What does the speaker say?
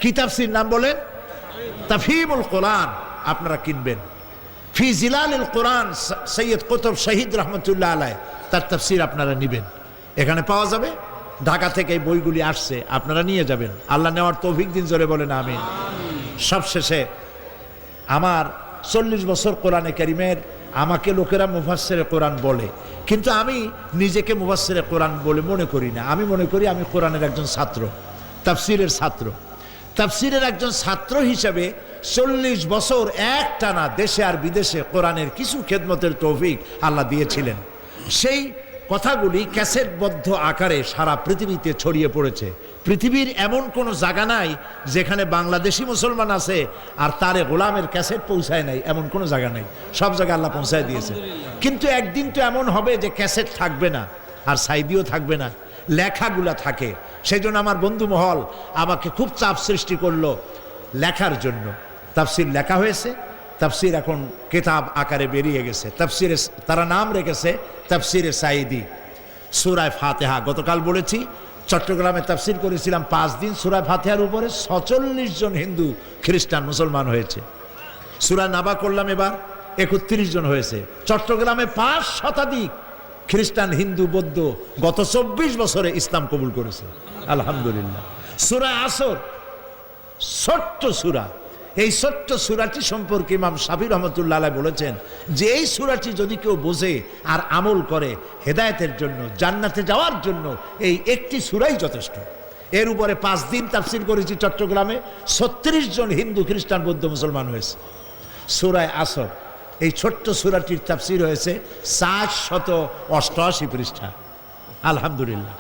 কি তাফসীর নাম বলেন? তাফহিমুল কোরআন আপনারা কিনবেন। ফি জিলালিল কোরআন সৈয়দ কুতুব শহীদ রহমতুল্লাহ আলাইহি তার তাফসীর আপনারা নেবেন, এখানে পাওয়া যাবে। ঢাকা থেকে এই বইগুলি আসছে, আপনারা নিয়ে যাবেন। আল্লাহ নেওয়ার তৌফিক দিন, জোরে বলেন আমিন। সবশেষে আমার 40 বছর কোরআনে কারিমের, আমাকে লোকেরা মুফাসসিরে কোরআন বলে, কিন্তু আমি নিজেকে মুফাসসিরে কোরআন বলে মনে করি না। আমি মনে করি আমি কোরআনের একজন ছাত্র, তাফসীরের ছাত্র। তাফসীরের একজন ছাত্র হিসেবে 40 বছর একটানা দেশে আর বিদেশে কোরআনের কিছু খেদমতের তৌফিক আল্লাহ দিয়েছিলেন। সেই কথাগুলি ক্যাসেটবদ্ধ আকারে সারা পৃথিবীতে ছড়িয়ে পড়েছে। পৃথিবীর এমন কোনো জায়গা নাই যেখানে বাংলাদেশি মুসলমান আছে আর তারে গোলামের ক্যাসেট পৌঁছায় নাই, এমন কোনো জায়গা নাই। সব জায়গায় আল্লাহ পৌঁছায় দিয়েছে। কিন্তু একদিন তো এমন হবে যে ক্যাসেট থাকবে না, আর সাইদিও থাকবে না, লেখাগুলা থাকে। সেই জন্য আমার বন্ধু মহল আমাকে খুব চাপ সৃষ্টি করলো লেখার জন্য। তাফসীর লেখা হয়েছে, তাফসীর এখন কিতাব আকারে বেরিয়ে গেছে। তাফসীরে তারা নাম রেখেছে তাফসীরে সাঈদী। সূরা ফাতিহা গতকাল বলেছি, চট্টগ্রামে তাফসীর করেছিলাম 5 দিন। সূরা ফাতিহার উপরে 46 জন হিন্দু খ্রিস্টান মুসলমান হয়েছে। সূরা নাবা করলাম এবার, 31 জন হয়েছে। চট্টগ্রামে 5 শতাধিক খ্রিস্টান, হিন্দু, বৌদ্ধ গত 24 বছরে ইসলাম কবুল করেছে, আলহামদুলিল্লাহ। সূরা আসর ছোট্ট সূরা, এই ছোট্ট সূরাটি সম্পর্কে ইমাম শাফি রহমতুল্লাহ আলাইহি বলেছেন যে এই সূরাটি যদি কেউ বোঝে আর আমল করে, হেদায়েতের জন্য, জান্নাতে যাওয়ার জন্য এই একটি সূরাই যথেষ্ট। এর উপরে 5 দিন তাফসীর করেছি চট্টগ্রামে, 36 জন হিন্দু, খ্রিস্টান, বৌদ্ধ মুসলমান হয়েছে। সূরা আসর এই ছোট্ট সূরাটির তাফসীর হয়েছে 788 পৃষ্ঠা, আলহামদুলিল্লাহ।